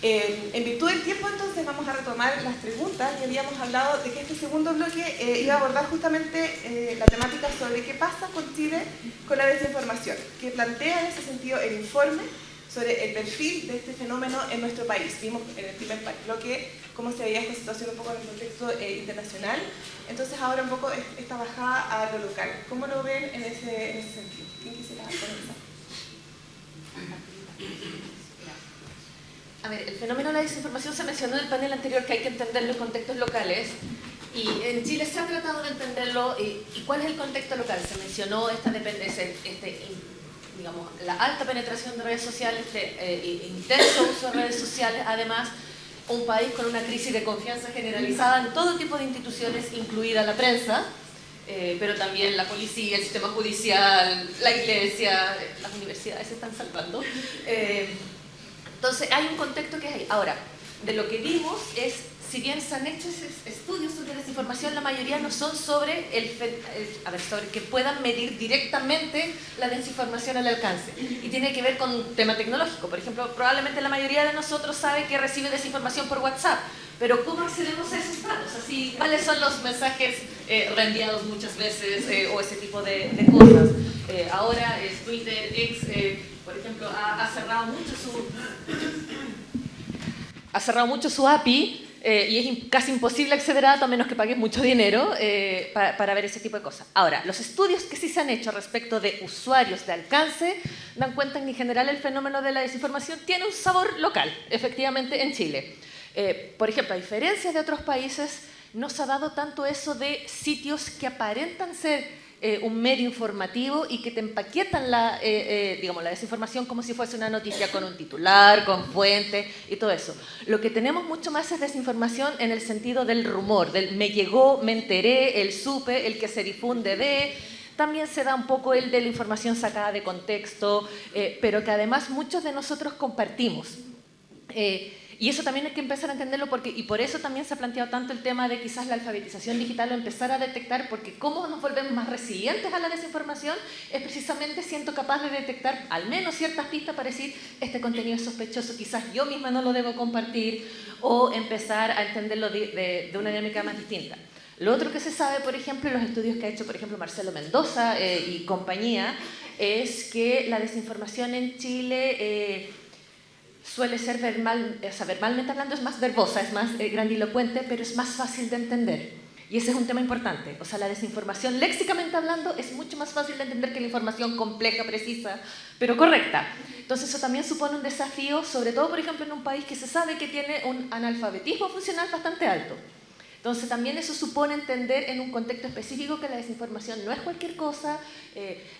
En virtud del tiempo, entonces, vamos a retomar las preguntas y habíamos hablado de que este segundo bloque iba a abordar justamente la temática sobre qué pasa con Chile con la desinformación, que plantea en ese sentido el informe sobre el perfil de este fenómeno en nuestro país. Vimos en el primer bloque cómo se veía esta situación un poco en el contexto internacional, entonces ahora un poco esta bajada a lo local. ¿Cómo lo ven en ese sentido? ¿Quién quisiera comenzar? A ver, el fenómeno de la desinformación se mencionó en el panel anterior, que hay que entenderlo en contextos locales, y en Chile se ha tratado de entenderlo. ¿Y cuál es el contexto local? Se mencionó digamos, la alta penetración de redes sociales, intenso uso de redes sociales, además un país con una crisis de confianza generalizada en todo tipo de instituciones, incluida la prensa, pero también la policía, el sistema judicial, la iglesia, las universidades se están salvando. Entonces hay un contexto que es ahí. Ahora, de lo que vimos es, si bien se han hecho estudios sobre desinformación, la mayoría no son sobre sobre que puedan medir directamente la desinformación al alcance. Y tiene que ver con un tema tecnológico. Por ejemplo, probablemente la mayoría de nosotros sabe que recibe desinformación por WhatsApp. Pero ¿cómo accedemos a esos datos? Así, ¿cuáles son los mensajes reenviados muchas veces o ese tipo de cosas? Ahora Twitter, X, por ejemplo, ha cerrado mucho su API y es casi imposible acceder a datos a menos que pagues mucho dinero para ver ese tipo de cosas. Ahora, los estudios que sí se han hecho respecto de usuarios de alcance dan cuenta que en general el fenómeno de la desinformación tiene un sabor local, efectivamente, en Chile. Por ejemplo, a diferencia de otros países, no se ha dado tanto eso de sitios que aparentan ser un medio informativo y que te empaquetan la desinformación como si fuese una noticia con un titular, con fuente y todo eso. Lo que tenemos mucho más es desinformación en el sentido del rumor, del me llegó, me enteré, el supe, el que se difunde de... También se da un poco el de la información sacada de contexto, pero que además muchos de nosotros compartimos. Y eso también hay que empezar a entenderlo y por eso también se ha planteado tanto el tema de quizás la alfabetización digital o empezar a detectar, porque cómo nos volvemos más resilientes a la desinformación es precisamente siendo capaz de detectar al menos ciertas pistas para decir este contenido es sospechoso, quizás yo misma no lo debo compartir, o empezar a entenderlo de una dinámica más distinta. Lo otro que se sabe, por ejemplo, en los estudios que ha hecho, por ejemplo, Marcelo Mendoza y compañía, es que la desinformación en Chile... suele ser verbalmente hablando es más verbosa, es más grandilocuente, pero es más fácil de entender. Y ese es un tema importante. O sea, la desinformación, léxicamente hablando, es mucho más fácil de entender que la información compleja, precisa, pero correcta. Entonces, eso también supone un desafío, sobre todo, por ejemplo, en un país que se sabe que tiene un analfabetismo funcional bastante alto. Entonces, también eso supone entender en un contexto específico que la desinformación no es cualquier cosa,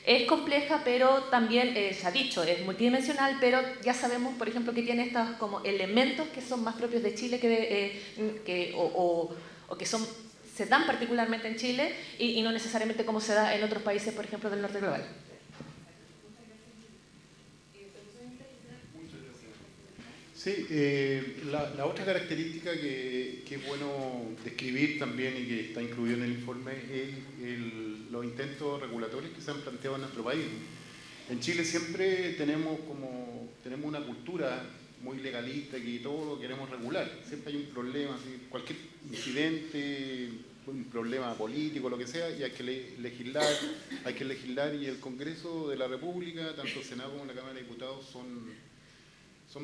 es compleja, pero también, se ha dicho, es multidimensional, pero ya sabemos, por ejemplo, que tiene estos como elementos que son más propios de Chile o que se dan particularmente en Chile y no necesariamente como se da en otros países, por ejemplo, del norte global. Sí, la otra característica que es bueno describir también y que está incluido en el informe es los intentos regulatorios que se han planteado en nuestro país. En Chile siempre tenemos una cultura muy legalista que todo lo queremos regular. Siempre hay un problema, ¿sí? Cualquier incidente, un problema político, lo que sea, y hay que legislar y el Congreso de la República, tanto el Senado como la Cámara de Diputados son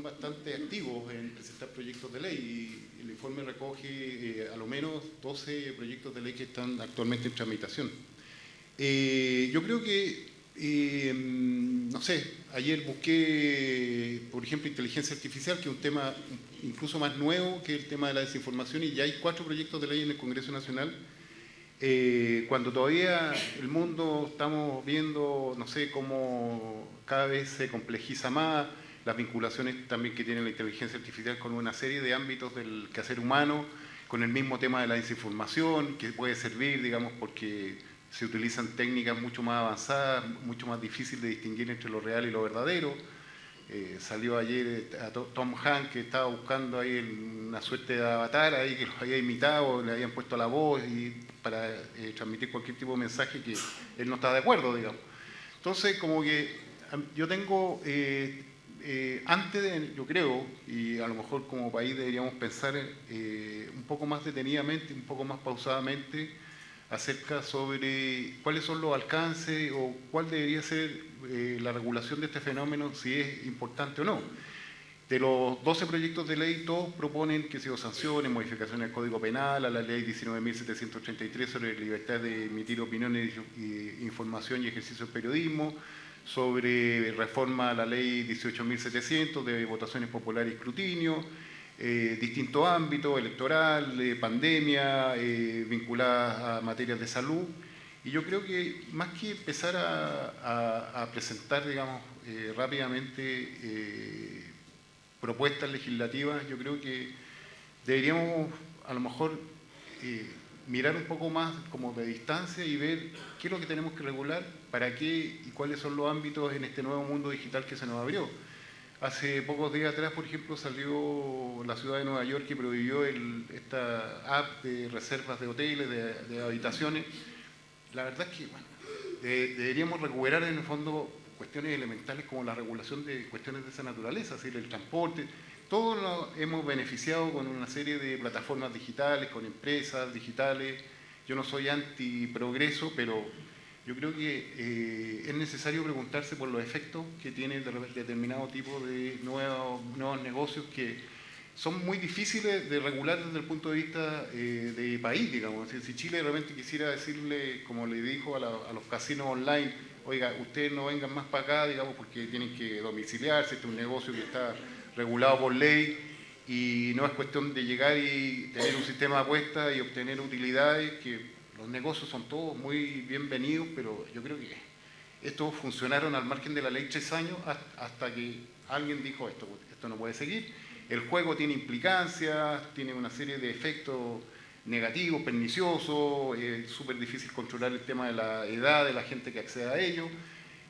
bastante activos en presentar proyectos de ley y el informe recoge a lo menos 12 proyectos de ley que están actualmente en tramitación. Yo creo que, no sé, ayer busqué, por ejemplo, inteligencia artificial, que es un tema incluso más nuevo que el tema de la desinformación, y ya hay 4 proyectos de ley en el Congreso Nacional. Cuando todavía el mundo estamos viendo, no sé, cómo cada vez se complejiza más, las vinculaciones también que tiene la inteligencia artificial con una serie de ámbitos del quehacer humano, con el mismo tema de la desinformación, que puede servir, digamos, porque se utilizan técnicas mucho más avanzadas, mucho más difíciles de distinguir entre lo real y lo verdadero. Salió ayer a Tom Hanks, que estaba buscando ahí una suerte de avatar ahí que lo había imitado, le habían puesto la voz para transmitir cualquier tipo de mensaje que él no está de acuerdo, digamos. Entonces, como que yo tengo yo creo, y a lo mejor como país deberíamos pensar un poco más detenidamente, un poco más pausadamente, acerca sobre cuáles son los alcances o cuál debería ser la regulación de este fenómeno, si es importante o no. De los 12 proyectos de ley, todos proponen que se sanciones, modificaciones al Código Penal, a la Ley 19.733 sobre libertad de emitir opiniones, información y ejercicio del periodismo, sobre reforma a la Ley 18.700 de votaciones populares y escrutinio, distintos ámbitos, electoral, pandemia, vinculadas a materias de salud. Y yo creo que más que empezar a presentar, digamos, rápidamente propuestas legislativas, yo creo que deberíamos a lo mejor mirar un poco más como de distancia y ver qué es lo que tenemos que regular, para qué y cuáles son los ámbitos en este nuevo mundo digital que se nos abrió. Hace pocos días atrás, por ejemplo, salió la ciudad de Nueva York que prohibió esta app de reservas de hoteles, de habitaciones. La verdad es que bueno, deberíamos recuperar en el fondo cuestiones elementales como la regulación de cuestiones de esa naturaleza, es decir, el transporte. Todos nos hemos beneficiado con una serie de plataformas digitales, con empresas digitales. Yo no soy anti-progreso, pero yo creo que es necesario preguntarse por los efectos que tiene determinado tipo de nuevos negocios que son muy difíciles de regular desde el punto de vista de país, digamos. Es decir, si Chile realmente quisiera decirle, como le dijo a los casinos online, oiga, ustedes no vengan más para acá, digamos, porque tienen que domiciliarse, este es un negocio que está regulado por ley y no es cuestión de llegar y tener un sistema de apuestas y obtener utilidades, que los negocios son todos muy bienvenidos, pero yo creo que estos funcionaron al margen de la ley 3 años hasta que alguien dijo esto no puede seguir. El juego tiene implicancias, tiene una serie de efectos negativos, perniciosos, es súper difícil controlar el tema de la edad de la gente que accede a ello.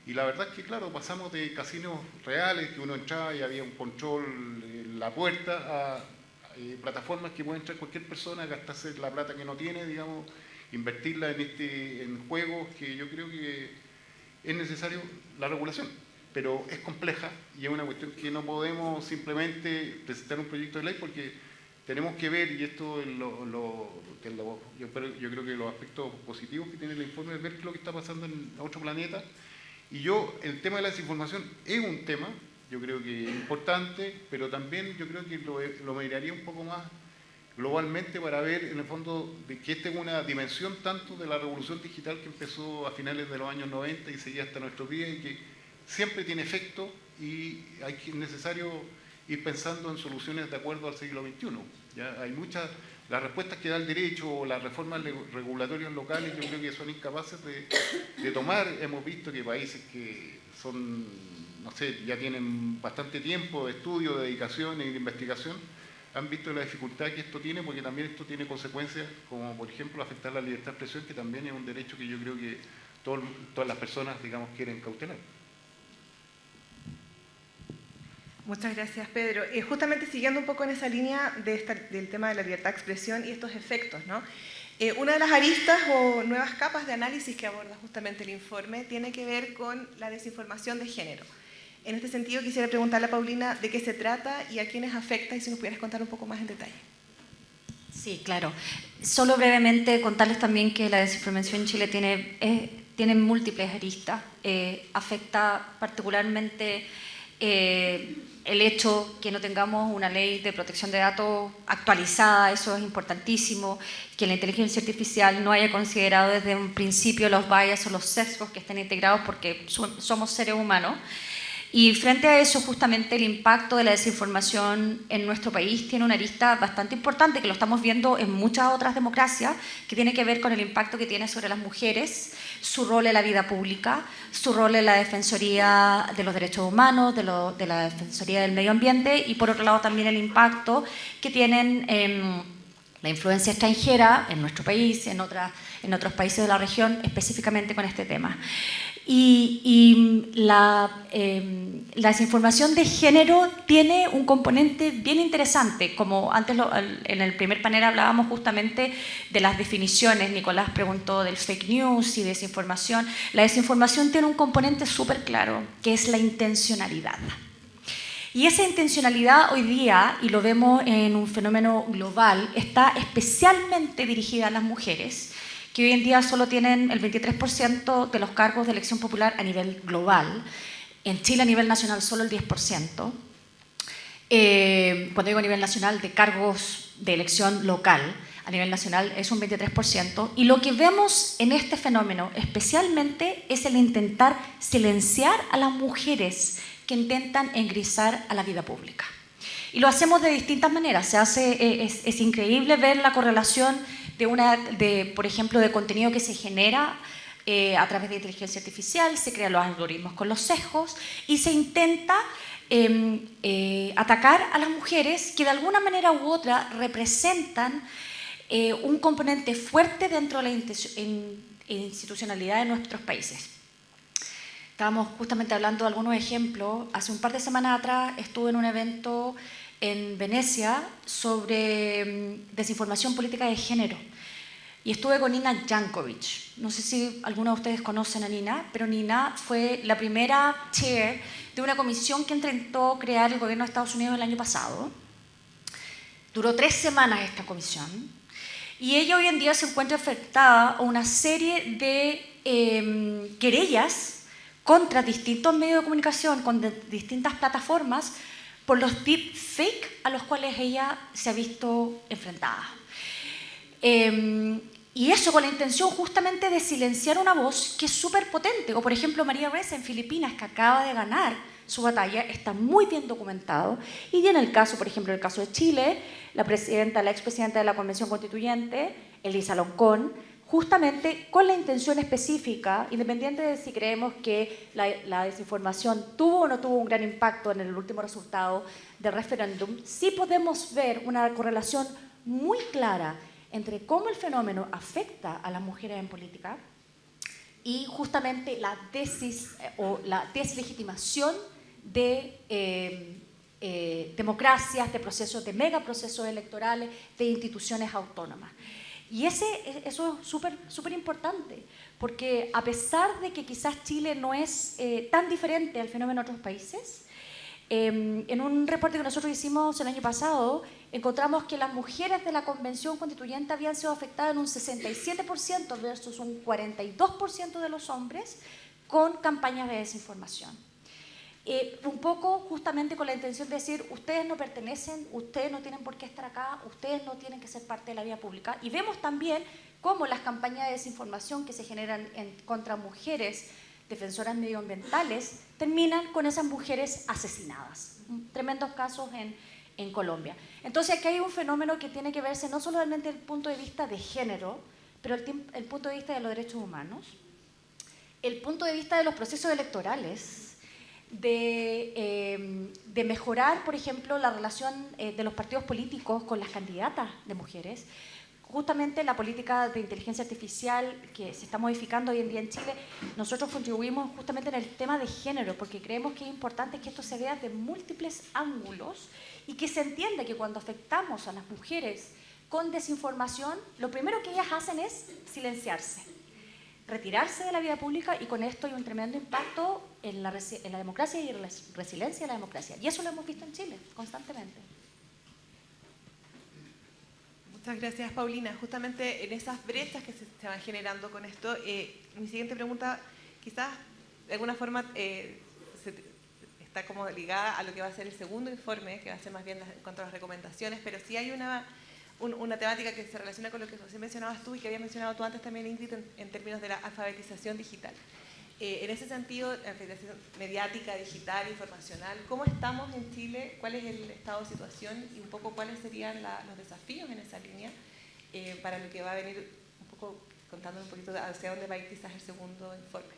Y la verdad es que, claro, pasamos de casinos reales, que uno entraba y había un control en la puerta, a plataformas que puede entrar cualquier persona, gastarse la plata que no tiene, digamos, invertirla en juegos que yo creo que es necesario la regulación. Pero es compleja y es una cuestión que no podemos simplemente presentar un proyecto de ley porque tenemos que ver, y esto es yo creo que los aspectos positivos que tiene el informe es ver qué es lo que está pasando en otro planeta. Y el tema de la desinformación es un tema, yo creo que importante, pero también yo creo que lo miraría un poco más globalmente para ver en el fondo de que esta es una dimensión tanto de la revolución digital que empezó a finales de los años 90 y seguía hasta nuestros días y que siempre tiene efecto y es necesario ir pensando en soluciones de acuerdo al siglo XXI. ¿Ya? Hay las respuestas que da el derecho o las reformas regulatorias locales yo creo que son incapaces de tomar. Hemos visto que países que son, no sé, ya tienen bastante tiempo de estudio, de dedicación y de investigación, han visto la dificultad que esto tiene, porque también esto tiene consecuencias como, por ejemplo, afectar la libertad de expresión, que también es un derecho que yo creo que todas las personas, digamos, quieren cautelar. Muchas gracias, Pedro. Justamente siguiendo un poco en esa línea del tema de la libertad de expresión y estos efectos, ¿no? Una de las aristas o nuevas capas de análisis que aborda justamente el informe tiene que ver con la desinformación de género. En este sentido, quisiera preguntarle a Paulina de qué se trata y a quiénes afecta, y si nos pudieras contar un poco más en detalle. Sí, claro. Solo brevemente contarles también que la desinformación en Chile tiene múltiples aristas. Afecta particularmente el hecho que no tengamos una ley de protección de datos actualizada, eso es importantísimo, que la inteligencia artificial no haya considerado desde un principio los bias o los sesgos que estén integrados porque somos seres humanos. Y frente a eso, justamente el impacto de la desinformación en nuestro país tiene una arista bastante importante, que lo estamos viendo en muchas otras democracias, que tiene que ver con el impacto que tiene sobre las mujeres, su rol en la vida pública, su rol en la defensoría de los derechos humanos, de la defensoría del medio ambiente, y por otro lado también el impacto que tienen la influencia extranjera en nuestro país, en otros países de la región, específicamente con este tema. Y la desinformación de género tiene un componente bien interesante, como antes en el primer panel hablábamos justamente de las definiciones. Nicolás preguntó del fake news y desinformación. La desinformación tiene un componente súper claro, que es la intencionalidad. Y esa intencionalidad hoy día, y lo vemos en un fenómeno global, está especialmente dirigida a las mujeres, que hoy en día solo tienen el 23% de los cargos de elección popular a nivel global. En Chile a nivel nacional solo el 10%. Cuando digo a nivel nacional, de cargos de elección local, a nivel nacional es un 23%. Y lo que vemos en este fenómeno especialmente es el intentar silenciar a las mujeres que intentan ingresar a la vida pública. Y lo hacemos de distintas maneras. Es increíble ver la correlación por ejemplo, de contenido que se genera a través de inteligencia artificial, se crean los algoritmos con los sesgos y se intenta atacar a las mujeres que de alguna manera u otra representan un componente fuerte dentro de la institucionalidad de nuestros países. Estábamos justamente hablando de algunos ejemplos. Hace un par de semanas atrás estuve en un evento en Venecia sobre desinformación política de género. Y estuve con Nina Jankovic. No sé si algunos de ustedes conocen a Nina, pero Nina fue la primera chair de una comisión que intentó crear el gobierno de Estados Unidos el año pasado. Duró 3 semanas esta comisión. Y ella hoy en día se encuentra afectada a una serie de querellas contra distintos medios de comunicación, con distintas plataformas, por los deepfakes a los cuales ella se ha visto enfrentada. Y eso con la intención justamente de silenciar una voz que es súper potente. O por ejemplo María Ressa en Filipinas, que acaba de ganar su batalla, está muy bien documentado. Y en el caso, por ejemplo, el caso de Chile, la expresidenta de la Convención Constituyente, Elisa Loncón, justamente con la intención específica, independiente de si creemos que la desinformación tuvo o no tuvo un gran impacto en el último resultado del referéndum, sí podemos ver una correlación muy clara entre cómo el fenómeno afecta a las mujeres en política y justamente la deslegitimación de democracias, de procesos, de megaprocesos electorales, de instituciones autónomas. Y eso es súper importante, porque a pesar de que quizás Chile no es tan diferente al fenómeno de otros países, en un reporte que nosotros hicimos el año pasado, encontramos que las mujeres de la Convención Constituyente habían sido afectadas en un 67% versus un 42% de los hombres con campañas de desinformación. Un poco justamente con la intención de decir, ustedes no pertenecen, ustedes no tienen por qué estar acá, ustedes no tienen que ser parte de la vida pública. Y vemos también cómo las campañas de desinformación que se generan contra mujeres defensoras medioambientales terminan con esas mujeres asesinadas. Tremendos casos en Colombia. Entonces aquí hay un fenómeno que tiene que verse no solamente desde el punto de vista de género, pero el punto de vista de los derechos humanos, el punto de vista de los procesos electorales, de mejorar, por ejemplo, la relación de los partidos políticos con las candidatas de mujeres. Justamente la política de inteligencia artificial que se está modificando hoy en día en Chile, nosotros contribuimos justamente en el tema de género, porque creemos que es importante que esto se vea de múltiples ángulos y que se entienda que cuando afectamos a las mujeres con desinformación, lo primero que ellas hacen es silenciarse, retirarse de la vida pública, y con esto hay un tremendo impacto en la democracia y en la resiliencia de la democracia. Y eso lo hemos visto en Chile constantemente. Muchas gracias, Paulina. Justamente en esas brechas que se van generando con esto, mi siguiente pregunta quizás de alguna forma está como ligada a lo que va a ser el segundo informe, que va a ser más bien en cuanto a las recomendaciones, pero sí hay una temática que se relaciona con lo que recién mencionabas tú y que había mencionado tú antes también, Ingrid, en términos de la alfabetización digital. En ese sentido, la alfabetización mediática, digital, informacional, ¿cómo estamos en Chile? ¿Cuál es el estado de situación? Y un poco cuáles serían los desafíos en esa línea para lo que va a venir, un poco contándonos un poquito hacia dónde va a ir quizás el segundo informe.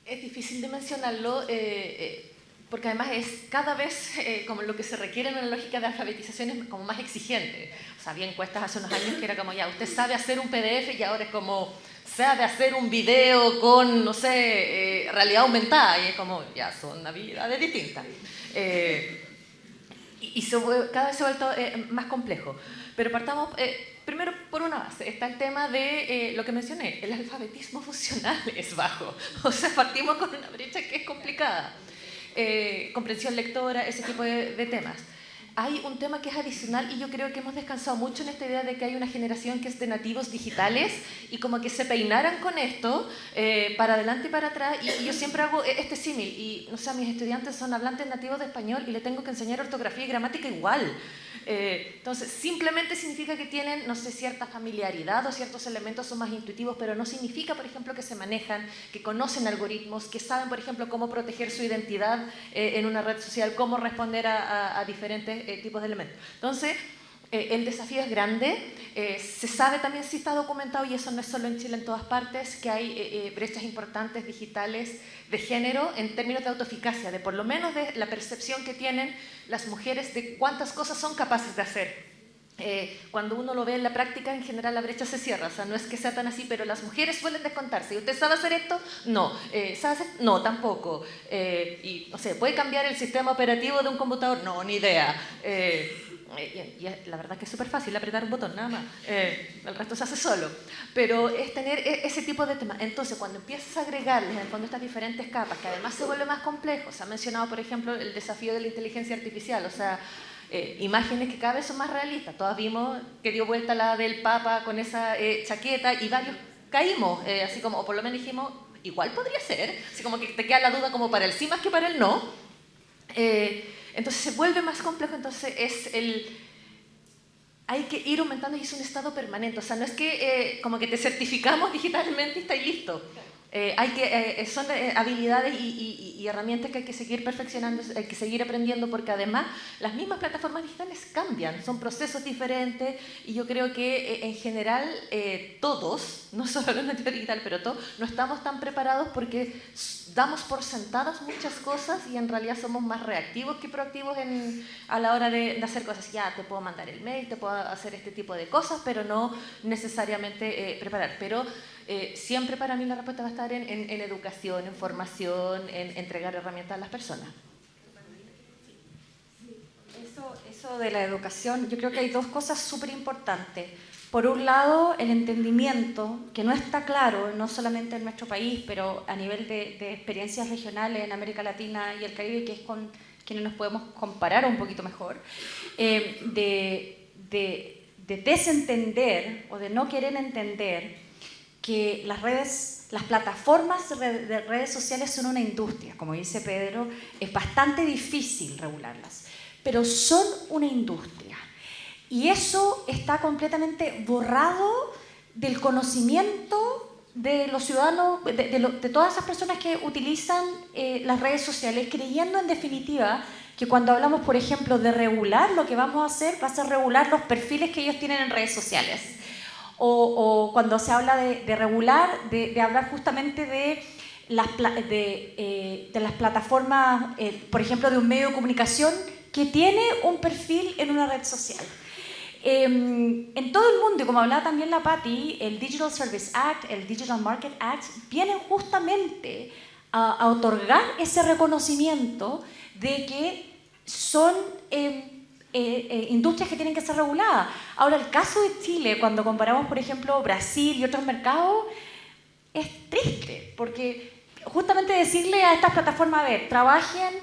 Es difícil de mencionarlo porque además es cada vez como lo que se requiere en una lógica de alfabetización es como más exigente. O sea, había encuestas hace unos años que era como, ya, usted sabe hacer un PDF, y ahora es como, sabe hacer un video con, no sé, realidad aumentada, y es como, ya, son habilidades distintas. cada vez se ha vuelto más complejo. Pero partamos primero por una base. Está el tema de lo que mencioné, el alfabetismo funcional es bajo. O sea, partimos con una brecha que es complicada. Comprensión lectora, ese tipo de temas. Hay un tema que es adicional y yo creo que hemos descansado mucho en esta idea de que hay una generación que es de nativos digitales y como que se peinaran con esto para adelante y para atrás, y yo siempre hago este símil, y no sé, mis estudiantes son hablantes nativos de español y le tengo que enseñar ortografía y gramática igual. Entonces, simplemente significa que tienen, no sé, cierta familiaridad o ciertos elementos son más intuitivos, pero no significa, por ejemplo, que se manejan, que conocen algoritmos, que saben, por ejemplo, cómo proteger su identidad en una red social, cómo responder a diferentes tipos de elementos. Entonces, el desafío es grande. Se sabe también, sí está documentado, y eso no es solo en Chile, en todas partes, que hay brechas importantes digitales de género en términos de autoeficacia, de por lo menos de la percepción que tienen las mujeres de cuántas cosas son capaces de hacer. Cuando uno lo ve en la práctica, en general la brecha se cierra. O sea, no es que sea tan así, pero las mujeres suelen descontarse. ¿Y usted sabe hacer esto? No. ¿Sabe hacer? No, tampoco. Y, no sé, ¿puede cambiar el sistema operativo de un computador? No, ni idea. Y la verdad que es súper fácil apretar un botón, nada más. El resto se hace solo. Pero es tener ese tipo de temas. Entonces, cuando empiezas a agregarles en el fondo estas diferentes capas, que además se vuelve más complejo. Se ha mencionado, por ejemplo, el desafío de la inteligencia artificial. O sea, imágenes que cada vez son más realistas. Todas vimos que dio vuelta la del Papa con esa chaqueta y varios caímos, así como, o por lo menos dijimos, igual podría ser, así como que te queda la duda como para el sí más que para el no. Entonces se vuelve más complejo, entonces hay que ir aumentando y es un estado permanente. O sea, no es que como que te certificamos digitalmente y está ahí listo. Son habilidades y herramientas que hay que seguir perfeccionando, hay que seguir aprendiendo, porque además las mismas plataformas digitales cambian, son procesos diferentes, y yo creo que en general todos, no solo los nativos digitales, pero todos, no estamos tan preparados porque damos por sentadas muchas cosas y en realidad somos más reactivos que proactivos a la hora de hacer cosas. Ya, te puedo mandar el mail, te puedo hacer este tipo de cosas, pero no necesariamente preparar. Pero siempre para mí la respuesta va a estar en educación, en formación, en entregar herramientas a las personas. Eso de la educación, yo creo que hay dos cosas súper importantes. Por un lado, el entendimiento, que no está claro, no solamente en nuestro país, pero a nivel de experiencias regionales en América Latina y el Caribe, que es con quienes nos podemos comparar un poquito mejor, de desentender o de no querer entender que las plataformas de redes sociales son una industria. Como dice Pedro, es bastante difícil regularlas, pero son una industria. Y eso está completamente borrado del conocimiento de los ciudadanos, de todas esas personas que utilizan las redes sociales, creyendo en definitiva que cuando hablamos, por ejemplo, de regular, lo que vamos a hacer va a ser regular los perfiles que ellos tienen en redes sociales. O cuando se habla de regular, de hablar justamente de las plataformas, por ejemplo, de un medio de comunicación que tiene un perfil en una red social. En todo el mundo, y como hablaba también la Patti, el Digital Service Act, el Digital Market Act, vienen justamente a otorgar ese reconocimiento de que son industrias que tienen que ser reguladas. Ahora, el caso de Chile, cuando comparamos, por ejemplo, Brasil y otros mercados, es triste, porque justamente decirle a estas plataformas, a ver, trabajen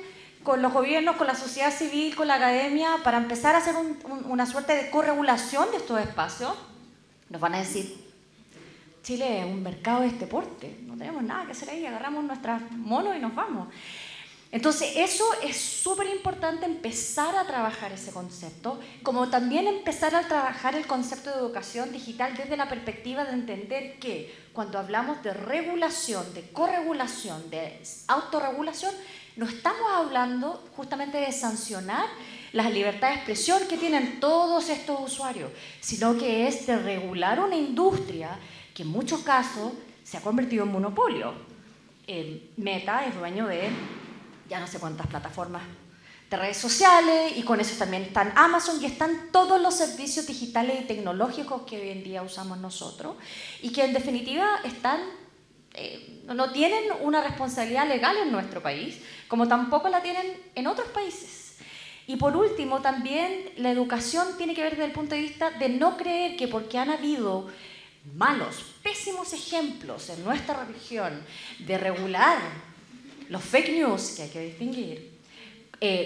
con los gobiernos, con la sociedad civil, con la academia, para empezar a hacer una suerte de corregulación de estos espacios, nos van a decir, Chile es un mercado de este porte, no tenemos nada que hacer ahí, agarramos nuestras monos y nos vamos. Entonces, eso es súper importante, empezar a trabajar ese concepto, como también empezar a trabajar el concepto de educación digital desde la perspectiva de entender que cuando hablamos de regulación, de corregulación, de autorregulación, no estamos hablando justamente de sancionar la libertad de expresión que tienen todos estos usuarios, sino que es de regular una industria que en muchos casos se ha convertido en monopolio. Meta es dueño de ya no sé cuántas plataformas de redes sociales, y con eso también están Amazon y están todos los servicios digitales y tecnológicos que hoy en día usamos nosotros, y que en definitiva no tienen una responsabilidad legal en nuestro país, como tampoco la tienen en otros países. Y por último, también la educación tiene que ver desde el punto de vista de no creer que porque han habido malos, pésimos ejemplos en nuestra región de regular los fake news, que hay que distinguir,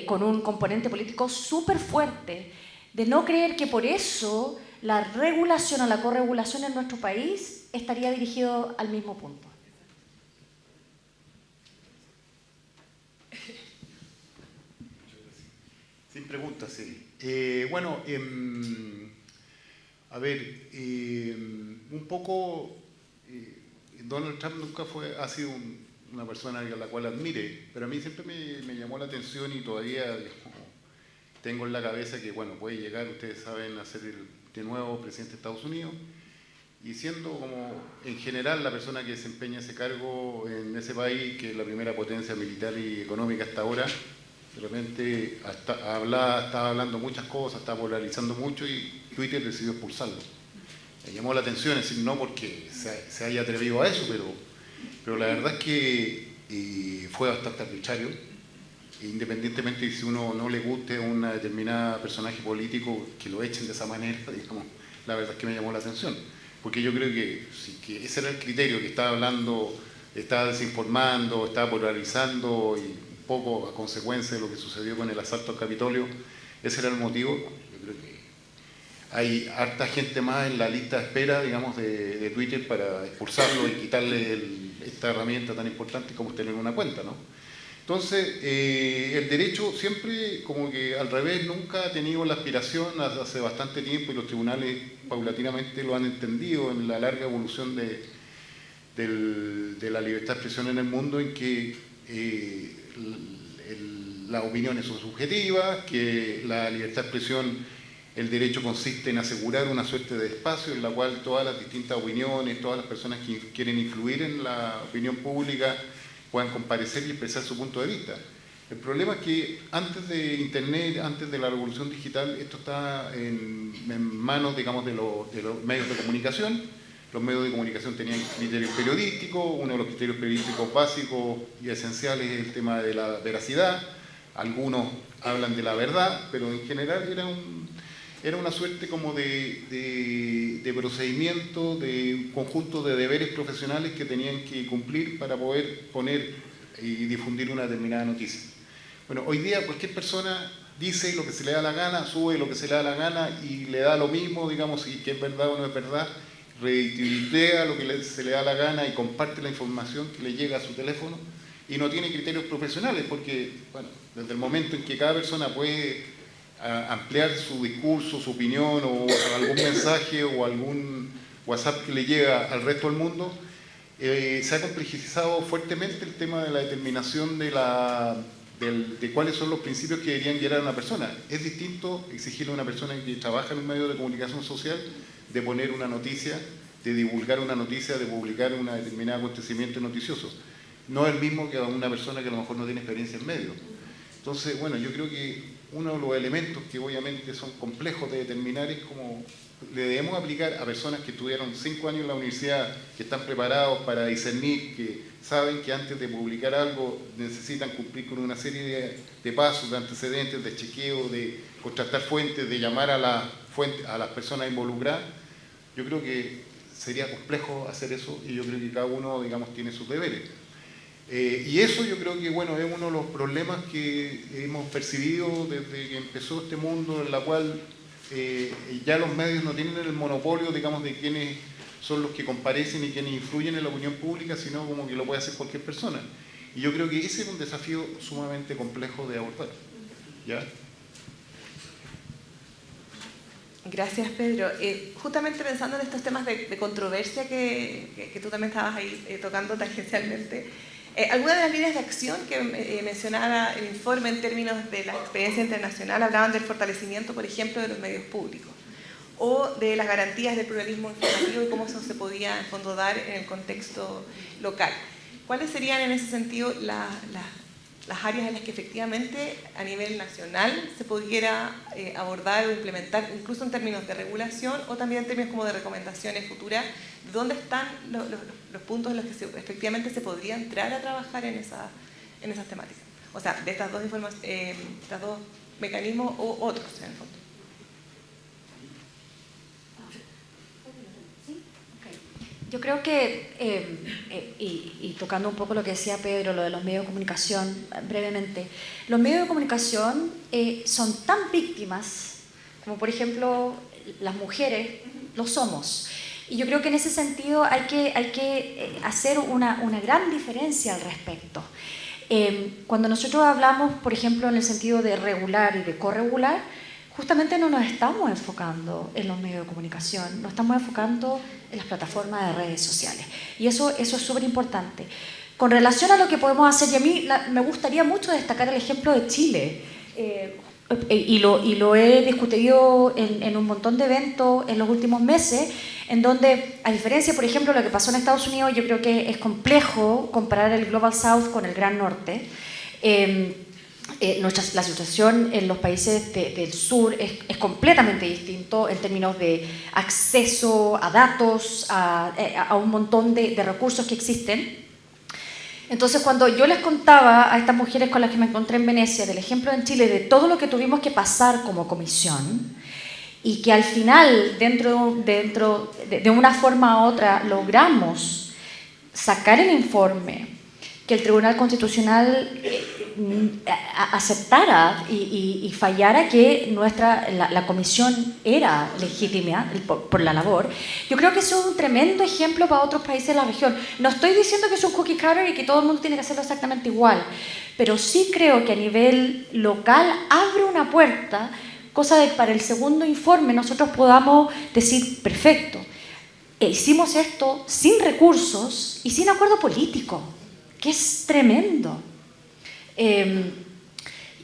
con un componente político súper fuerte, de no creer que por eso la regulación o la corregulación en nuestro país estaría dirigido al mismo punto. Sin preguntas, sí. Bueno, a ver, un poco, Donald Trump nunca ha sido una persona a la cual admire, pero a mí siempre me llamó la atención y todavía tengo en la cabeza que, bueno, puede llegar, ustedes saben, a ser de nuevo presidente de Estados Unidos, y siendo como, en general, la persona que desempeña ese cargo en ese país, que es la primera potencia militar y económica hasta ahora, de repente estaba hablando muchas cosas, estaba polarizando mucho y Twitter decidió expulsarlo. Me llamó la atención, es decir, no porque se haya atrevido a eso, pero la verdad es que fue bastante arbitrario, independientemente de si uno no le guste a una determinada personaje político, que lo echen de esa manera, digamos, la verdad es que me llamó la atención, porque yo creo que ese era el criterio, que estaba hablando, estaba desinformando, estaba polarizando, y un poco a consecuencia de lo que sucedió con el asalto al Capitolio, ese era el motivo. Yo creo que hay harta gente más en la lista de espera, digamos, de Twitter para expulsarlo y quitarle esta herramienta tan importante como es tener una cuenta, ¿no? Entonces, el derecho siempre, como que al revés, nunca ha tenido la aspiración hace bastante tiempo, y los tribunales paulatinamente lo han entendido en la larga evolución de la libertad de expresión en el mundo, en que las opiniones son subjetivas, que la libertad de expresión, el derecho consiste en asegurar una suerte de espacio en la cual todas las distintas opiniones, todas las personas que quieren influir en la opinión pública puedan comparecer y expresar su punto de vista. El problema es que antes de Internet, antes de la revolución digital, esto está en manos, digamos, de los medios de comunicación. Los medios de comunicación tenían criterios periodísticos, uno de los criterios periodísticos básicos y esenciales es el tema de la veracidad. Algunos hablan de la verdad, pero en general era una suerte como de procedimiento, de un conjunto de deberes profesionales que tenían que cumplir para poder poner y difundir una determinada noticia. Bueno, hoy día cualquier persona dice lo que se le da la gana, sube lo que se le da la gana y le da lo mismo, digamos, si que es verdad o no es verdad, retuitea lo que se le da la gana y comparte la información que le llega a su teléfono, y no tiene criterios profesionales, porque, bueno, desde el momento en que cada persona puede ampliar su discurso, su opinión, o algún mensaje o algún WhatsApp que le llega al resto del mundo, se ha complejizado fuertemente el tema de la determinación de cuáles son los principios que deberían guiar a una persona. Es distinto exigirle a una persona que trabaja en un medio de comunicación social de poner una noticia, de divulgar una noticia, de publicar un determinado acontecimiento noticioso. No es el mismo que a una persona que a lo mejor no tiene experiencia en medios. Entonces, bueno, yo creo que uno de los elementos que obviamente son complejos de determinar es cómo le debemos aplicar a personas que estudiaron 5 años en la universidad, que están preparados para discernir, que saben que antes de publicar algo necesitan cumplir con una serie de pasos, de antecedentes, de chequeo, de contrastar fuentes, de llamar a las personas involucradas. Yo creo que sería complejo hacer eso, y yo creo que cada uno, digamos, tiene sus deberes. Y eso yo creo que, bueno, es uno de los problemas que hemos percibido desde que empezó este mundo, en la cual ya los medios no tienen el monopolio, digamos, de quiénes son los que comparecen y quienes influyen en la opinión pública, sino como que lo puede hacer cualquier persona. Y yo creo que ese es un desafío sumamente complejo de abordar, ¿ya? Gracias, Pedro. Justamente pensando en estos temas de controversia que tú también estabas ahí tocando tangencialmente, algunas de las líneas de acción que mencionaba el informe en términos de la experiencia internacional hablaban del fortalecimiento, por ejemplo, de los medios públicos o de las garantías del pluralismo informativo y cómo eso se podía, en fondo, dar en el contexto local. ¿Cuáles serían, en ese sentido, las áreas en las que efectivamente a nivel nacional se pudiera abordar o implementar, incluso en términos de regulación o también en términos como de recomendaciones futuras? ¿Dónde están los puntos en los que efectivamente se podría entrar a trabajar en esas temáticas? O sea, de estas dos mecanismos u otros, en el fondo. Yo creo que, y tocando un poco lo que decía Pedro, lo de los medios de comunicación, brevemente, los medios de comunicación son tan víctimas como, por ejemplo, las mujeres lo somos. Y yo creo que en ese sentido hay que hacer una gran diferencia al respecto. Cuando nosotros hablamos, por ejemplo, en el sentido de regular y de corregular, justamente no nos estamos enfocando en los medios de comunicación, nos estamos enfocando en las plataformas de redes sociales. Y eso es súper importante. Con relación a lo que podemos hacer, y a mí me gustaría mucho destacar el ejemplo de Chile, y lo he discutido en un montón de eventos en los últimos meses, en donde, a diferencia, por ejemplo, de lo que pasó en Estados Unidos, yo creo que es complejo comparar el Global South con el Gran Norte. La situación en los países del sur es completamente distinto en términos de acceso a datos, a un montón de recursos que existen. Entonces, cuando yo les contaba a estas mujeres con las que me encontré en Venecia del ejemplo en Chile de todo lo que tuvimos que pasar como comisión y que al final, dentro de una forma u otra, logramos sacar el informe que el Tribunal Constitucional aceptara y fallara que la comisión era legítima por la labor, yo creo que eso es un tremendo ejemplo para otros países de la región. No estoy diciendo que es un cookie cutter y que todo el mundo tiene que hacerlo exactamente igual, pero sí creo que a nivel local abre una puerta, cosa de que para el segundo informe nosotros podamos decir, perfecto, hicimos esto sin recursos y sin acuerdo político, que es tremendo.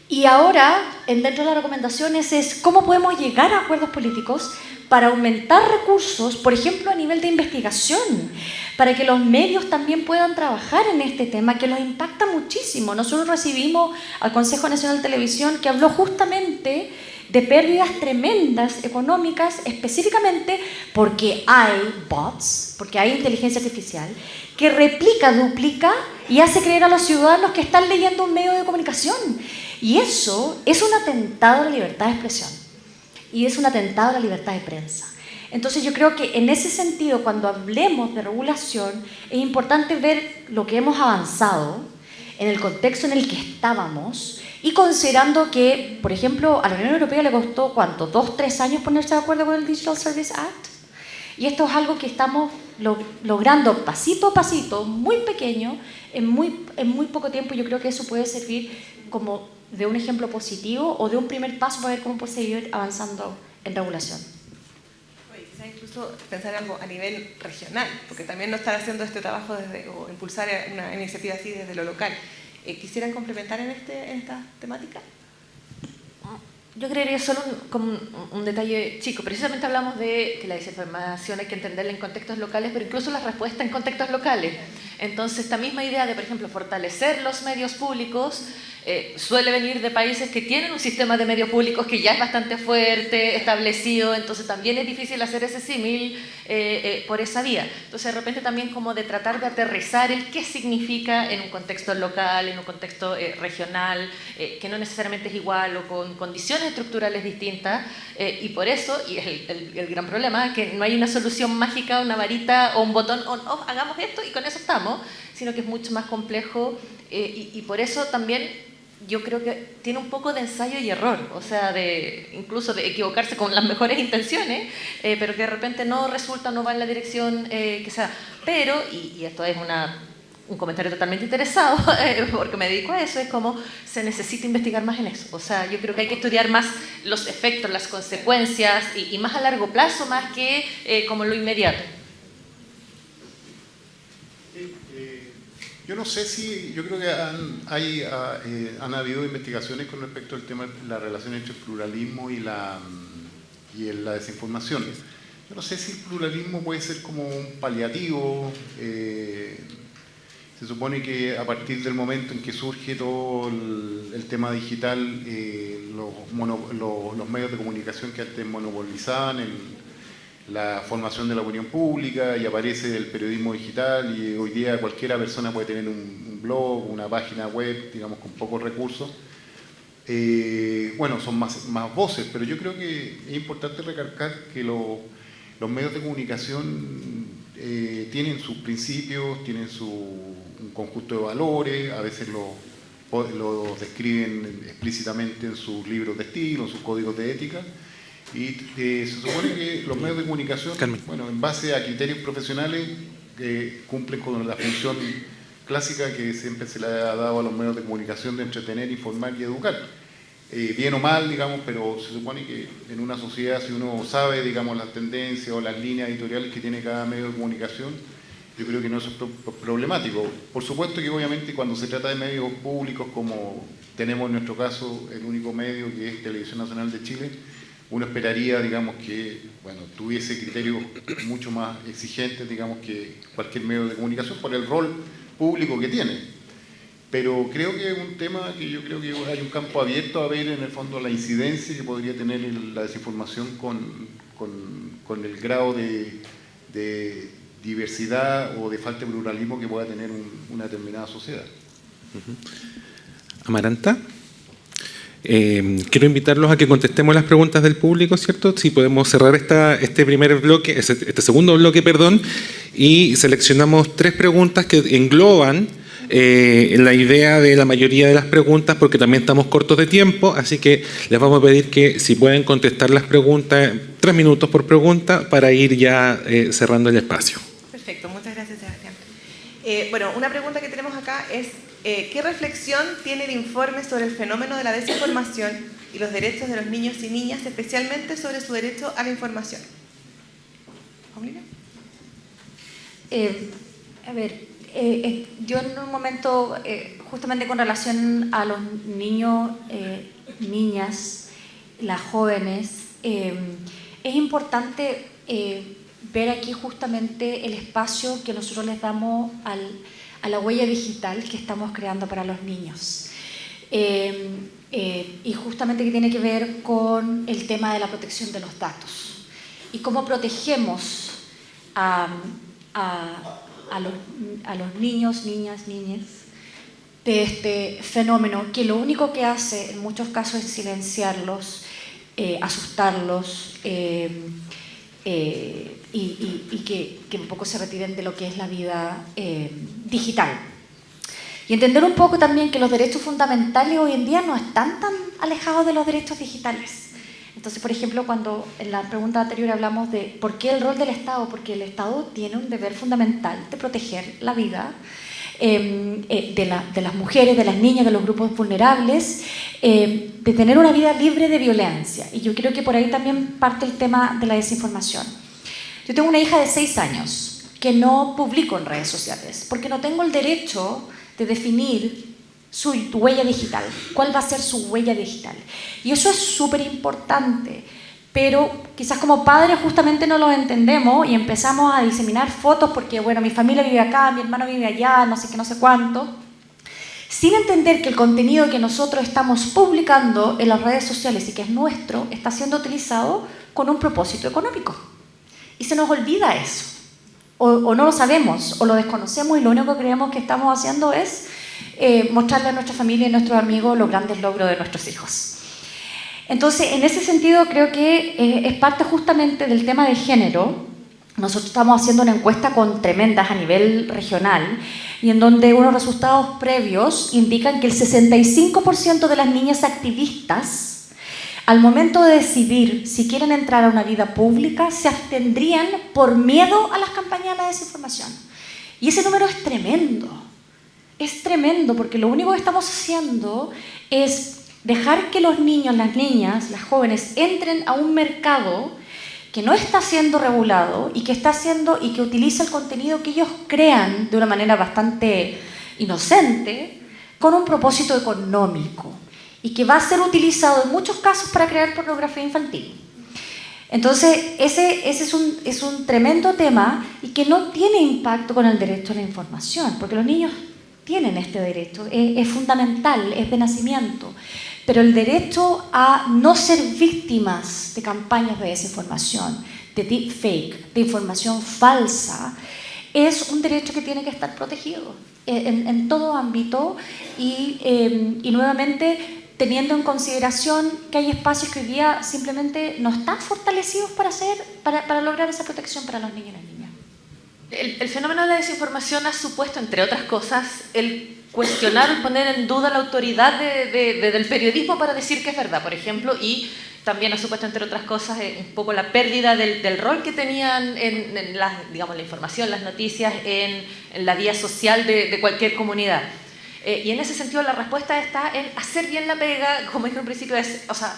Y ahora, dentro de las recomendaciones, es cómo podemos llegar a acuerdos políticos para aumentar recursos, por ejemplo, a nivel de investigación, para que los medios también puedan trabajar en este tema, que los impacta muchísimo. Nosotros recibimos al Consejo Nacional de Televisión que habló justamente de pérdidas tremendas económicas, específicamente porque hay bots, porque hay inteligencia artificial, que replica, duplica y hace creer a los ciudadanos que están leyendo un medio de comunicación. Y eso es un atentado a la libertad de expresión y es un atentado a la libertad de prensa. Entonces yo creo que en ese sentido, cuando hablemos de regulación, es importante ver lo que hemos avanzado en el contexto en el que estábamos y considerando que, por ejemplo, a la Unión Europea le costó, ¿cuánto? 2, 3 años ponerse de acuerdo con el Digital Services Act. Y esto es algo que estamos logrando pasito a pasito, muy pequeño, en muy poco tiempo. Yo creo que eso puede servir como de un ejemplo positivo o de un primer paso para ver cómo puede seguir avanzando en regulación. Quizás incluso pensar algo a nivel regional, porque también no están haciendo este trabajo o impulsar una iniciativa así desde lo local. ¿Quisieran complementar en esta temática? Yo creería solo como un detalle chico. Precisamente hablamos de que la desinformación hay que entenderla en contextos locales, pero incluso la respuesta en contextos locales. Entonces, esta misma idea de, por ejemplo, fortalecer los medios públicos suele venir de países que tienen un sistema de medios públicos que ya es bastante fuerte, establecido, entonces también es difícil hacer ese símil por esa vía. Entonces, de repente también como de tratar de aterrizar el qué significa en un contexto local, en un contexto regional, que no necesariamente es igual o con condiciones estructurales distintas, y por eso, y es el gran problema, que no hay una solución mágica, una varita o un botón on-off, hagamos esto y con eso estamos, sino que es mucho más complejo, y por eso también yo creo que tiene un poco de ensayo y error, o sea, incluso de equivocarse con las mejores intenciones, pero que de repente no resulta, no va en la dirección que sea. Pero, y esto es un comentario totalmente interesado, porque me dedico a eso, es como se necesita investigar más en eso. O sea, yo creo que hay que estudiar más los efectos, las consecuencias, y más a largo plazo, más que como lo inmediato. Yo no sé si, yo creo que han habido investigaciones con respecto al tema de la relación entre el pluralismo y la desinformación. Yo no sé si el pluralismo puede ser como un paliativo. Se supone que a partir del momento en que surge todo el tema digital, los medios de comunicación que antes monopolizaban la formación de la opinión pública, y aparece el periodismo digital, y hoy día cualquiera persona puede tener un blog, una página web, digamos, con pocos recursos. bueno, son más voces, pero yo creo que es importante recalcar que los medios de comunicación tienen sus principios, tienen un conjunto de valores, a veces lo describen explícitamente en sus libros de estilo, en sus códigos de ética, y se supone que los medios de comunicación, bueno, en base a criterios profesionales, cumplen con la función clásica que siempre se le ha dado a los medios de comunicación de entretener, informar y educar. Bien o mal, digamos, pero se supone que en una sociedad, si uno sabe, digamos, las tendencias o las líneas editoriales que tiene cada medio de comunicación, yo creo que no es problemático. Por supuesto que obviamente cuando se trata de medios públicos, como tenemos en nuestro caso el único medio que es Televisión Nacional de Chile, uno esperaría, digamos, que bueno, tuviese criterios mucho más exigentes, digamos, que cualquier medio de comunicación por el rol público que tiene. Pero creo que es un tema que yo creo que hay un campo abierto a ver en el fondo la incidencia que podría tener la desinformación con el grado de diversidad o de falta de pluralismo que pueda tener una determinada sociedad. Amaranta. Quiero invitarlos a que contestemos las preguntas del público, ¿cierto? Si podemos cerrar este primer bloque, este segundo bloque, perdón, y seleccionamos 3 preguntas que engloban la idea de la mayoría de las preguntas, porque también estamos cortos de tiempo, así que les vamos a pedir que si pueden contestar las preguntas, 3 minutos por pregunta, para ir ya cerrando el espacio. Perfecto, muchas gracias, Sebastián. Bueno, una pregunta que tenemos acá es ¿qué reflexión tiene el informe sobre el fenómeno de la desinformación y los derechos de los niños y niñas, especialmente sobre su derecho a la información? ¿Paulina? A ver, yo en un momento, justamente con relación a los niños, niñas, las jóvenes, es importante ver aquí justamente el espacio que nosotros les damos a la huella digital que estamos creando para los niños. Y justamente que tiene que ver con el tema de la protección de los datos y cómo protegemos a los niños, niñas, niñas de este fenómeno que lo único que hace en muchos casos es silenciarlos, asustarlos y que un poco se retiren de lo que es la vida digital. Y entender un poco también que los derechos fundamentales hoy en día no están tan alejados de los derechos digitales. Entonces, por ejemplo, cuando en la pregunta anterior hablamos de por qué el rol del Estado, porque el Estado tiene un deber fundamental de proteger la vida de las mujeres, de las niñas, de los grupos vulnerables, de tener una vida libre de violencia. Y yo creo que por ahí también parte el tema de la desinformación. Yo tengo una hija de 6 años que no publico en redes sociales porque no tengo el derecho de definir su huella digital, cuál va a ser su huella digital. Y eso es súper importante, pero quizás como padres justamente no lo entendemos y empezamos a diseminar fotos porque, bueno, mi familia vive acá, mi hermano vive allá, no sé qué, no sé cuánto, sin entender que el contenido que nosotros estamos publicando en las redes sociales y que es nuestro, está siendo utilizado con un propósito económico. Y se nos olvida eso, o no lo sabemos, o lo desconocemos y lo único que creemos que estamos haciendo es mostrarle a nuestra familia y a nuestros amigos los grandes logros de nuestros hijos. Entonces, en ese sentido, creo que es parte justamente del tema de género. Nosotros estamos haciendo una encuesta con tremendas a nivel regional y en donde unos resultados previos indican que el 65% de las niñas activistas, al momento de decidir si quieren entrar a una vida pública, se abstendrían por miedo a las campañas de la desinformación. Y ese número es tremendo. Es tremendo porque lo único que estamos haciendo es dejar que los niños, las niñas, las jóvenes entren a un mercado que no está siendo regulado y que utiliza el contenido que ellos crean de una manera bastante inocente con un propósito económico y que va a ser utilizado en muchos casos para crear pornografía infantil. Entonces, ese es un tremendo tema y que no tiene impacto con el derecho a la información, porque los niños tienen este derecho, es fundamental, es de nacimiento, pero el derecho a no ser víctimas de campañas de desinformación, de deepfake, de información falsa, es un derecho que tiene que estar protegido en todo ámbito y nuevamente teniendo en consideración que hay espacios que hoy día simplemente no están fortalecidos para lograr esa protección para los niños y las niñas. El fenómeno de la desinformación ha supuesto, entre otras cosas, el cuestionar o poner en duda la autoridad del periodismo para decir que es verdad, por ejemplo, y también ha supuesto, entre otras cosas, un poco la pérdida del rol que tenían en la información, las noticias, en la vía social de cualquier comunidad. Y en ese sentido la respuesta está en hacer bien la pega, como dije al principio,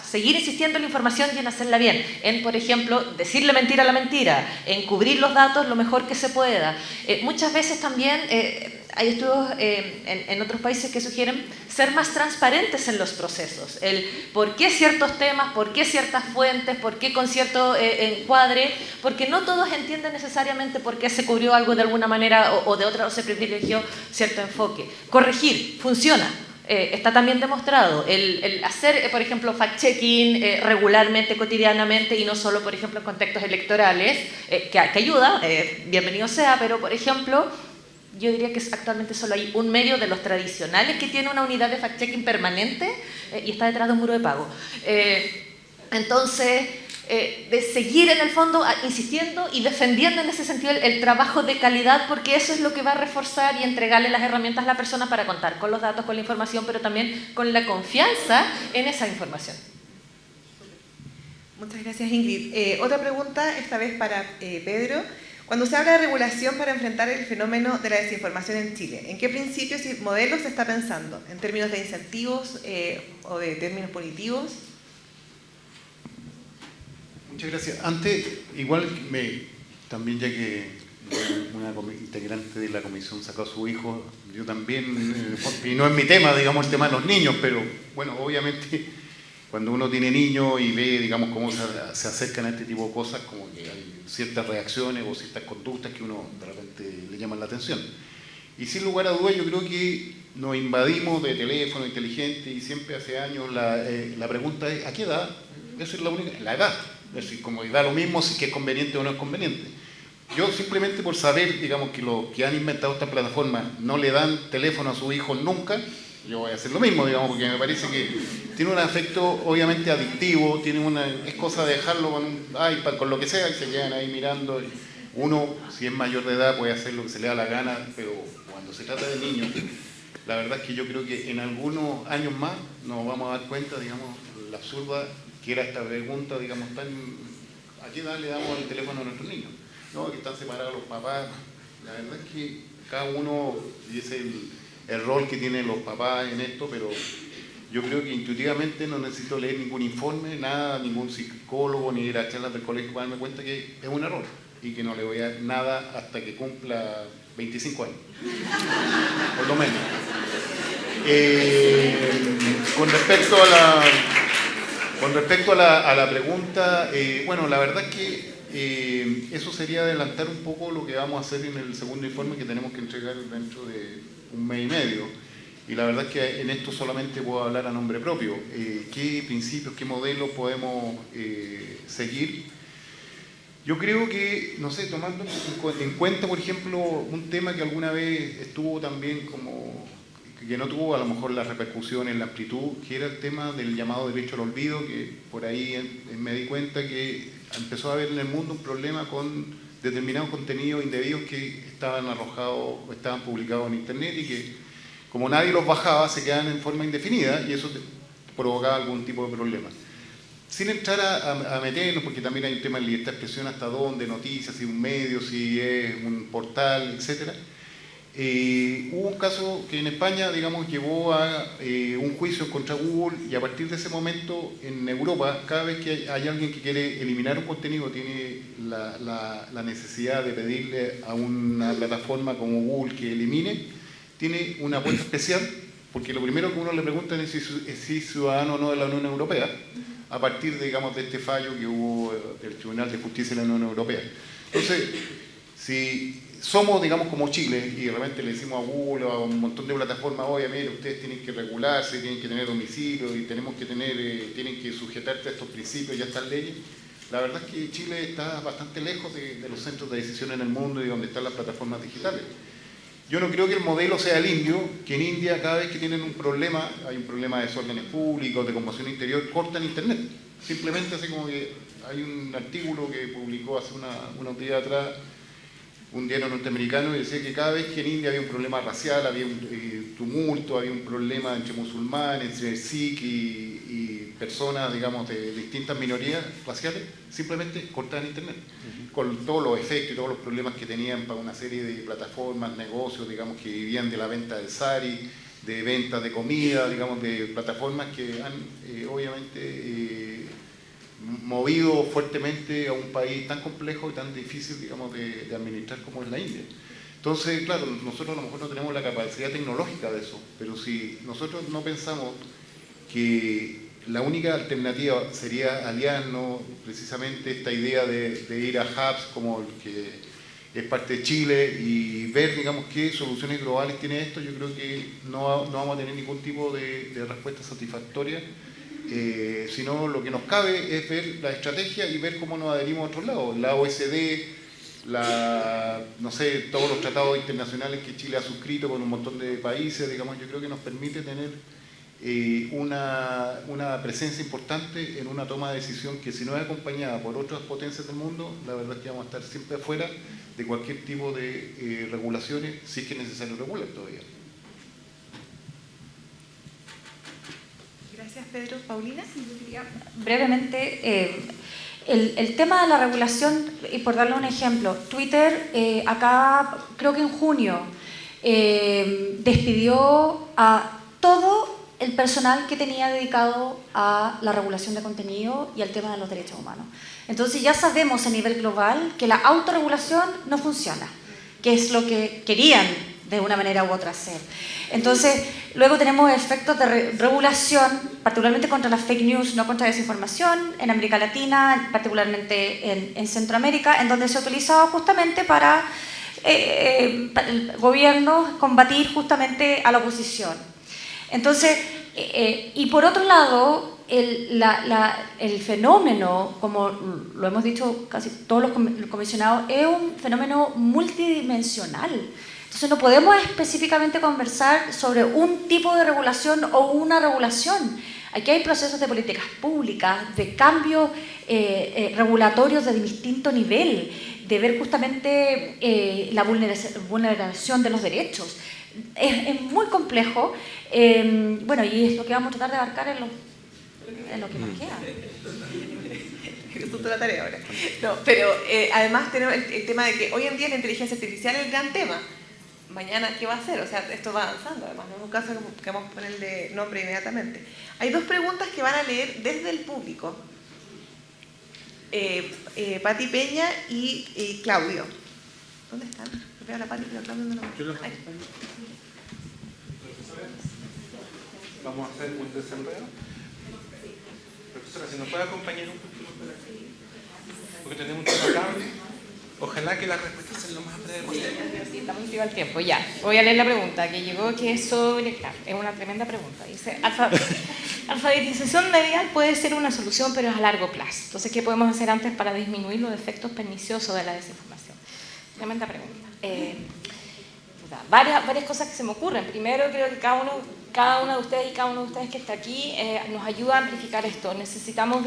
seguir insistiendo en la información y en hacerla bien. En, por ejemplo, decirle mentira a la mentira, en cubrir los datos lo mejor que se pueda. Muchas veces también hay estudios en otros países que sugieren ser más transparentes en los procesos. El por qué ciertos temas, por qué ciertas fuentes, por qué con cierto encuadre, porque no todos entienden necesariamente por qué se cubrió algo de alguna manera o de otra, o se privilegió cierto enfoque. Corregir, funciona. Está también demostrado el hacer, por ejemplo, fact-checking regularmente, cotidianamente, y no solo, por ejemplo, en contextos electorales, que ayuda, bienvenido sea, pero, por ejemplo, yo diría que actualmente solo hay un medio de los tradicionales que tiene una unidad de fact-checking permanente y está detrás de un muro de pago. Entonces, de seguir en el fondo insistiendo y defendiendo en ese sentido el trabajo de calidad, porque eso es lo que va a reforzar y entregarle las herramientas a la persona para contar con los datos, con la información, pero también con la confianza en esa información. Muchas gracias, Ingrid. Otra pregunta, esta vez para Pedro. Cuando se habla de regulación para enfrentar el fenómeno de la desinformación en Chile, ¿en qué principios y modelos se está pensando? ¿En términos de incentivos o de términos punitivos? Muchas gracias. Antes, igual también ya que una integrante de la comisión sacó a su hijo, yo también, y no es mi tema, digamos, el tema de los niños, pero bueno, obviamente cuando uno tiene niños y ve, digamos, cómo se acercan a este tipo de cosas, como que hay ciertas reacciones o ciertas conductas que uno de repente le llaman la atención. Y sin lugar a dudas, yo creo que nos invadimos de teléfono inteligente y siempre hace años la pregunta es, ¿a qué edad? Esa es la única, la edad. Es decir, como da lo mismo si es conveniente o no es conveniente. Yo simplemente por saber, digamos, que los que han inventado esta plataforma no le dan teléfono a sus hijos nunca, yo voy a hacer lo mismo, digamos, porque me parece que tiene un efecto obviamente adictivo, es cosa de dejarlo con un iPad, con lo que sea, y se quedan ahí mirando. Uno, si es mayor de edad, puede hacer lo que se le da la gana, pero cuando se trata de niños, la verdad es que yo creo que en algunos años más nos vamos a dar cuenta, digamos, la absurda que era esta pregunta, digamos, ¿a qué edad le damos el teléfono a nuestros niños? No, que están separados los papás. La verdad es que cada uno dice el rol que tienen los papás en esto, pero yo creo que intuitivamente no necesito leer ningún informe, nada, ningún psicólogo, ni ir a charlas del colegio para darme cuenta que es un error y que no le voy a dar nada hasta que cumpla 25 años, por lo menos. Con respecto a la pregunta, bueno, la verdad es que eso sería adelantar un poco lo que vamos a hacer en el segundo informe que tenemos que entregar dentro de un mes y medio. Y la verdad es que en esto solamente puedo hablar a nombre propio. ¿Qué principios, qué modelos podemos seguir? Yo creo que, no sé, tomando en cuenta, por ejemplo, un tema que alguna vez estuvo también como que no tuvo a lo mejor la repercusión en la amplitud, que era el tema del llamado derecho al olvido, que por ahí me di cuenta que empezó a haber en el mundo un problema con determinados contenidos indebidos que estaban arrojados o estaban publicados en internet y que como nadie los bajaba se quedaban en forma indefinida y eso provocaba algún tipo de problema. Sin entrar a meternos, porque también hay un tema de libertad de expresión, hasta dónde, noticias, si un medio, si es un portal, etc. Hubo un caso que en España, digamos, llevó a un juicio contra Google y a partir de ese momento en Europa, cada vez que hay alguien que quiere eliminar un contenido, tiene la necesidad de pedirle a una plataforma como Google que elimine, tiene una puerta especial, porque lo primero que uno le pregunta es si es ciudadano o no de la Unión Europea, a partir, digamos, de este fallo que hubo del Tribunal de Justicia de la Unión Europea. Entonces, si somos, digamos, como Chile, y de repente le decimos a Google o a un montón de plataformas, oye, mire, ustedes tienen que regularse, tienen que tener domicilio y tenemos que tienen que sujetarse a estos principios y a estas leyes, la verdad es que Chile está bastante lejos de los centros de decisión en el mundo y donde están las plataformas digitales. Yo no creo que el modelo sea el indio, que en India cada vez que tienen un problema, hay un problema de desórdenes públicos, de conmoción interior, cortan internet. Simplemente así como que hay un artículo que publicó hace unos días atrás un diario norteamericano y decía que cada vez que en India había un problema racial, había un tumulto, había un problema entre musulmanes, entre Sikh y personas, digamos, de distintas minorías raciales, simplemente cortaban internet, con todos los efectos y todos los problemas que tenían para una serie de plataformas, negocios, digamos, que vivían de la venta del sari, de ventas de comida, digamos, de plataformas que han obviamente movido fuertemente a un país tan complejo y tan difícil, digamos, de administrar como es la India. Entonces, claro, nosotros a lo mejor no tenemos la capacidad tecnológica de eso, pero si nosotros no pensamos que la única alternativa sería aliarnos precisamente esta idea de ir a hubs como el que es parte de Chile y ver, digamos, qué soluciones globales tiene esto, yo creo que no vamos a tener ningún tipo de respuesta satisfactoria, sino lo que nos cabe es ver la estrategia y ver cómo nos adherimos a otros lados, la OSD, no sé, todos los tratados internacionales que Chile ha suscrito con un montón de países, digamos, yo creo que nos permite tener una presencia importante en una toma de decisión que si no es acompañada por otras potencias del mundo, la verdad es que vamos a estar siempre afuera de cualquier tipo de regulaciones, si es que es necesario regular todavía. Gracias, Pedro. ¿Paulina? Brevemente, el tema de la regulación, y por darle un ejemplo, Twitter acá, creo que en junio, despidió a todo el personal que tenía dedicado a la regulación de contenido y al tema de los derechos humanos. Entonces ya sabemos a nivel global que la autorregulación no funciona, que es lo que querían de una manera u otra hacer. Entonces, luego tenemos efectos de regulación, particularmente contra las fake news, no contra desinformación, en América Latina, particularmente en Centroamérica, en donde se ha utilizado justamente para el gobierno combatir justamente a la oposición. Entonces, y por otro lado, el fenómeno, como lo hemos dicho casi todos los comisionados, es un fenómeno multidimensional. Entonces no podemos específicamente conversar sobre un tipo de regulación o una regulación. Aquí hay procesos de políticas públicas, de cambios regulatorios de distinto nivel, de ver justamente la vulneración de los derechos. Es muy complejo, bueno, y es lo que vamos a tratar de abarcar en lo que nos queda. Es toda la tarea ahora. No, pero además tenemos el tema de que hoy en día la inteligencia artificial es el gran tema. Mañana, ¿qué va a hacer? O sea, esto va avanzando, además, no es un caso que vamos a ponerle nombre inmediatamente. Hay dos preguntas que van a leer desde el público. Pati Peña y Claudio. ¿Dónde están? Veo a la Pati, pero Claudio no lo veo. Vamos a hacer un desenredo. Profesora, si nos puede acompañar un poquito por aquí, porque tenemos un tiempo acá. Ojalá que las respuestas sean lo más breves posible. Sí, estamos encima del tiempo, ya. Voy a leer la pregunta que llegó, que es sobre, claro, es una tremenda pregunta. Dice, alfabetización medial puede ser una solución, pero es a largo plazo. Entonces, ¿qué podemos hacer antes para disminuir los efectos perniciosos de la desinformación? Tremenda pregunta. Varias cosas que se me ocurren. Primero, creo que cada uno de ustedes y cada uno de ustedes que está aquí nos ayuda a amplificar esto. Necesitamos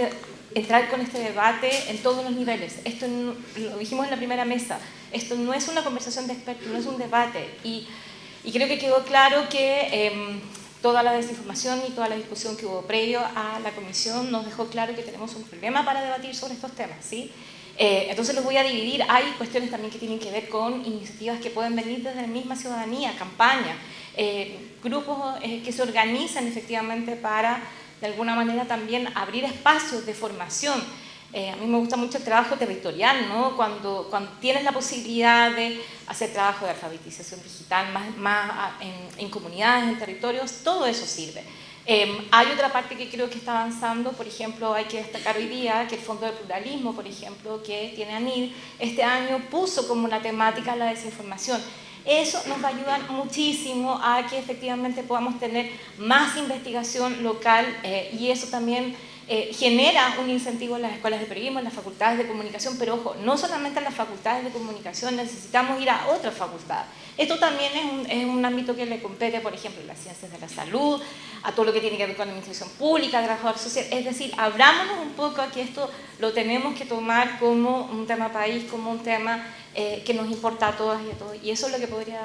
entrar con este debate en todos los niveles. Esto lo dijimos en la primera mesa. Esto no es una conversación de expertos, no es un debate. Y creo que quedó claro que toda la desinformación y toda la discusión que hubo previo a la comisión nos dejó claro que tenemos un problema para debatir sobre estos temas, ¿sí? Entonces los voy a dividir. Hay cuestiones también que tienen que ver con iniciativas que pueden venir desde la misma ciudadanía, campañas, grupos que se organizan efectivamente para, de alguna manera, también abrir espacios de formación. A mí me gusta mucho el trabajo territorial, ¿no? Cuando tienes la posibilidad de hacer trabajo de alfabetización digital más en comunidades, en territorios, todo eso sirve. Hay otra parte que creo que está avanzando, por ejemplo, hay que destacar hoy día que el Fondo de Pluralismo, por ejemplo, que tiene ANID, este año puso como una temática la desinformación. Eso nos va a ayudar muchísimo a que efectivamente podamos tener más investigación local y eso también genera un incentivo en las escuelas de periodismo, en las facultades de comunicación, pero ojo, no solamente en las facultades de comunicación, necesitamos ir a otras facultades. Esto también es un ámbito que le compete, por ejemplo, a las ciencias de la salud, a todo lo que tiene que ver con la administración pública, trabajador social. Es decir, abrámonos un poco a que esto lo tenemos que tomar como un tema país, como un tema que nos importa a todas y a todos. Y eso es lo que podría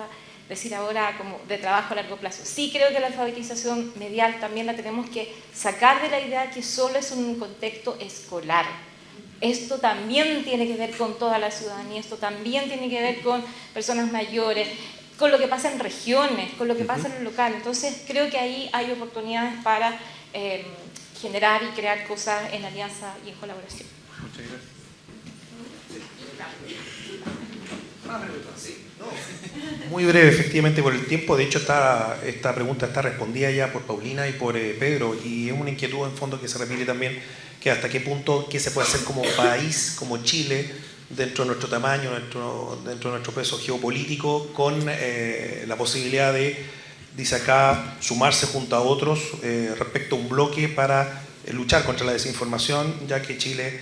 decir ahora como de trabajo a largo plazo. Sí creo que la alfabetización medial también la tenemos que sacar de la idea que solo es un contexto escolar. Esto también tiene que ver con toda la ciudadanía, esto también tiene que ver con personas mayores, con lo que pasa en regiones, con lo que pasa en lo local. Entonces creo que ahí hay oportunidades para generar y crear cosas en alianza y en colaboración. Muchas gracias. Muy breve, efectivamente, por el tiempo. De hecho, esta pregunta está respondida ya por Paulina y por Pedro, y es una inquietud en fondo que se repite también, que hasta qué punto qué se puede hacer como país, como Chile, dentro de nuestro tamaño, dentro de nuestro peso geopolítico, con la posibilidad de, dice acá, sumarse junto a otros respecto a un bloque para luchar contra la desinformación, ya que Chile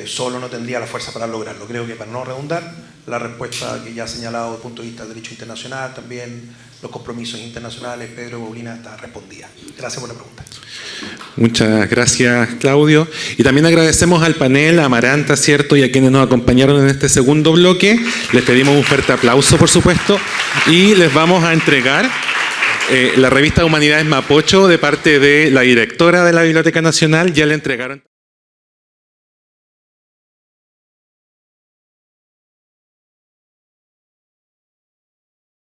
solo no tendría la fuerza para lograrlo. Creo que, para no redundar, la respuesta que ya ha señalado desde el punto de vista del derecho internacional, también los compromisos internacionales, Pedro y Paulina, está respondida. Gracias por la pregunta. Muchas gracias, Claudio. Y también agradecemos al panel, a Amaranta, ¿cierto?, y a quienes nos acompañaron en este segundo bloque. Les pedimos un fuerte aplauso, por supuesto, y les vamos a entregar la revista Humanidades Mapocho de parte de la directora de la Biblioteca Nacional. Ya le entregaron...